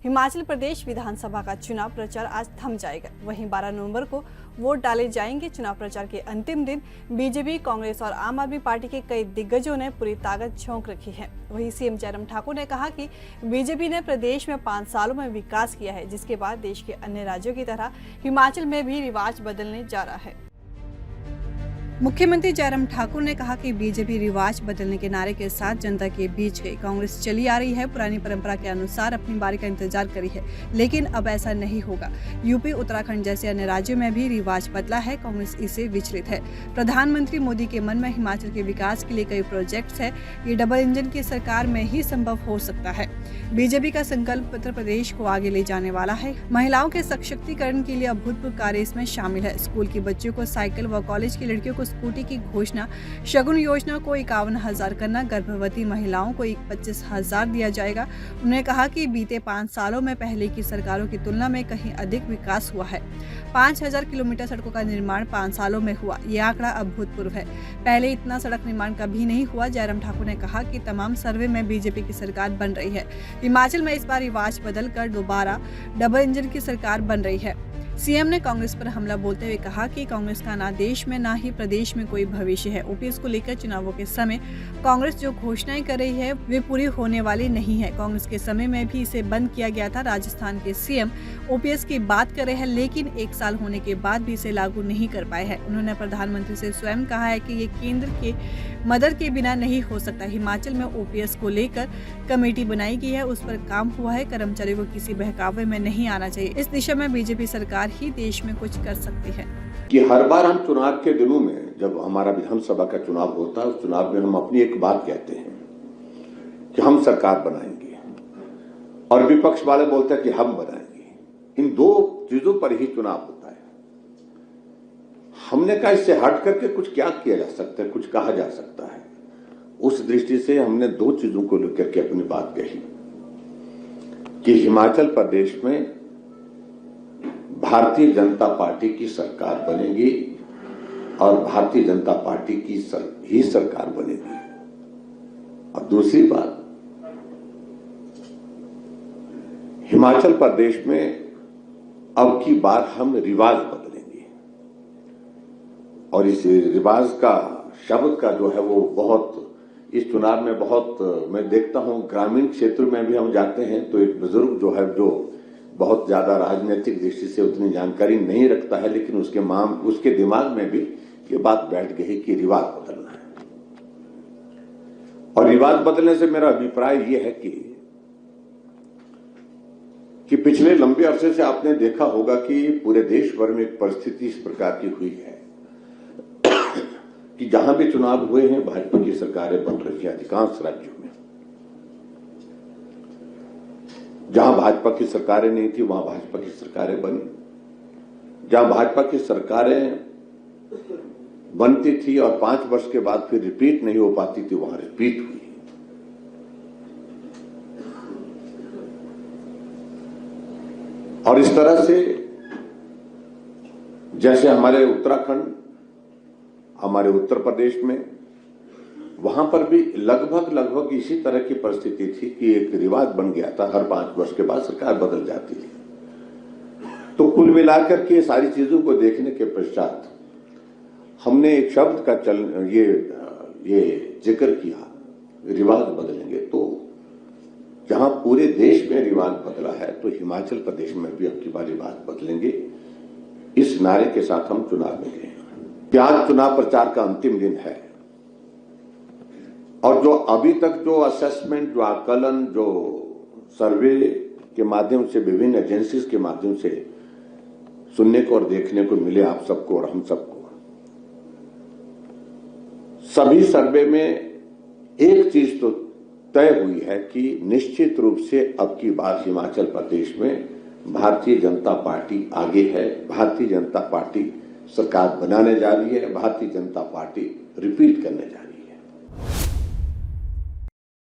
हिमाचल प्रदेश विधानसभा का चुनाव प्रचार आज थम जाएगा। वहीं 12 नवंबर को वोट डाले जाएंगे। चुनाव प्रचार के अंतिम दिन बीजेपी, कांग्रेस और आम आदमी पार्टी के कई दिग्गजों ने पूरी ताकत झोंक रखी है। वहीं सीएम जयराम ठाकुर ने कहा कि बीजेपी ने प्रदेश में 5 सालों में विकास किया है, जिसके बाद देश के अन्य राज्यों की तरह हिमाचल में भी रिवाज बदलने जा रहा है। मुख्यमंत्री जयराम ठाकुर ने कहा कि बीजेपी रिवाज बदलने के नारे के साथ जनता के बीच गई। कांग्रेस चली आ रही है, पुरानी परंपरा के अनुसार अपनी बारी का इंतजार करी है, लेकिन अब ऐसा नहीं होगा। यूपी, उत्तराखंड जैसे अन्य राज्यों में भी रिवाज बदला है, कांग्रेस इससे विचलित है। प्रधानमंत्री मोदी के मन में हिमाचल के विकास के लिए कई प्रोजेक्ट्स है। ये डबल इंजन की सरकार में ही संभव हो सकता है। बीजेपी का संकल्प उत्तर प्रदेश को आगे ले जाने वाला है। महिलाओं के सशक्तिकरण के लिए अभूतपूर्व कार्य इसमें शामिल है। स्कूल की बच्चियों को साइकिल व कॉलेज की लड़कियों को स्कूटी की घोषणा, शगुन योजना को 51,000 करना, गर्भवती महिलाओं को 25,000 दिया जाएगा। उन्होंने कहा कि बीते 5 सालों में पहले की सरकारों की तुलना में कहीं अधिक विकास हुआ है। 5,000 किलोमीटर सड़कों का निर्माण 5 सालों में हुआ। ये आंकड़ा अभूतपूर्व है। पहले इतना सड़क निर्माण कभी नहीं हुआ। जयराम ठाकुर ने कहा कि तमाम सर्वे में बीजेपी की सरकार बन रही है। हिमाचल में इस बार रिवाज बदलकर दोबारा डबल इंजन की सरकार बन रही है। सीएम ने कांग्रेस पर हमला बोलते हुए कहा कि कांग्रेस का ना देश में ना ही प्रदेश में कोई भविष्य है। ओपीएस को लेकर चुनावों के समय कांग्रेस जो घोषणाएं कर रही है वे पूरी होने वाली नहीं है। कांग्रेस के समय में भी इसे बंद किया गया था। राजस्थान के सीएम ओपीएस की बात कर रहे हैं, लेकिन 1 साल होने के बाद भी इसे लागू नहीं कर पाए हैं। उन्होंने प्रधानमंत्री से स्वयं कहा है कि ये केंद्र के मदद के बिना नहीं हो सकता। हिमाचल में ओपीएस को लेकर कमेटी बनाई गई है, उस पर काम हुआ है। कर्मचारियों को किसी बहकावे में नहीं आना चाहिए। इस दिशा में बीजेपी सरकार ही देश में कुछ कर सकती है। कि हर बार हम चुनाव के दिनों में जब हमारा विधानसभा का चुनाव होता है, उस चुनाव में हम अपनी एक बात कहते हैं कि हम सरकार बनाएंगे, और विपक्ष वाले बोलते हैं कि हम बनाएंगे। इन दो चीजों पर ही चुनाव होता है। हमने कहा इससे हट करके कुछ क्या किया जा सकता है, कुछ कहा जा सकता है। उस दृष्टि से हमने 2 चीजों को लेकर के अपनी बात कही कि हिमाचल प्रदेश में भारतीय जनता पार्टी की सरकार बनेगी और भारतीय जनता पार्टी की ही सरकार बनेगी। और दूसरी बात, हिमाचल प्रदेश में अब की बार हम रिवाज बदलेंगे। और इस रिवाज का शब्द का जो है वो बहुत इस चुनाव में बहुत मैं देखता हूं, ग्रामीण क्षेत्र में भी हम जाते हैं तो एक बुजुर्ग जो है जो बहुत ज्यादा राजनीतिक दृष्टि से उतनी जानकारी नहीं रखता है, लेकिन उसके दिमाग में भी ये बात बैठ गई कि रिवाज बदलना है। और रिवाज बदलने से मेरा अभिप्राय ये है कि पिछले लंबे अरसे से आपने देखा होगा कि पूरे देश भर में एक परिस्थिति इस प्रकार की हुई है कि जहां भी चुनाव हुए हैं भाजपा की सरकारें बन रही है। अधिकांश राज्यों में जहां भाजपा की सरकारें नहीं थी वहां भाजपा की सरकारें बनी। जहां भाजपा की सरकारें बनती थी और 5 वर्ष के बाद फिर रिपीट नहीं हो पाती थी, वहां रिपीट हुई। और इस तरह से जैसे हमारे उत्तराखंड, हमारे उत्तर प्रदेश में, वहां पर भी लगभग इसी तरह की परिस्थिति थी कि एक रिवाज बन गया था, हर 5 वर्ष के बाद सरकार बदल जाती थी। तो कुल मिलाकर के सारी चीजों को देखने के पश्चात हमने एक शब्द का ये जिक्र किया, रिवाज बदलेंगे। तो जहां पूरे देश में रिवाज बदला है तो हिमाचल प्रदेश में भी अब की बार रिवाज बदलेंगे। इस नारे के साथ हम चुनाव में गए। आज चुनाव प्रचार का अंतिम दिन है और जो अभी तक जो असेसमेंट, जो आकलन, जो सर्वे के माध्यम से, विभिन्न एजेंसीज के माध्यम से सुनने को और देखने को मिले आप सबको और हम सबको, सभी सर्वे में एक चीज तो तय हुई है कि निश्चित रूप से अब की बार हिमाचल प्रदेश में भारतीय जनता पार्टी आगे है। भारतीय जनता पार्टी सरकार बनाने जा रही है। भारतीय जनता पार्टी रिपीट करने जा रही है।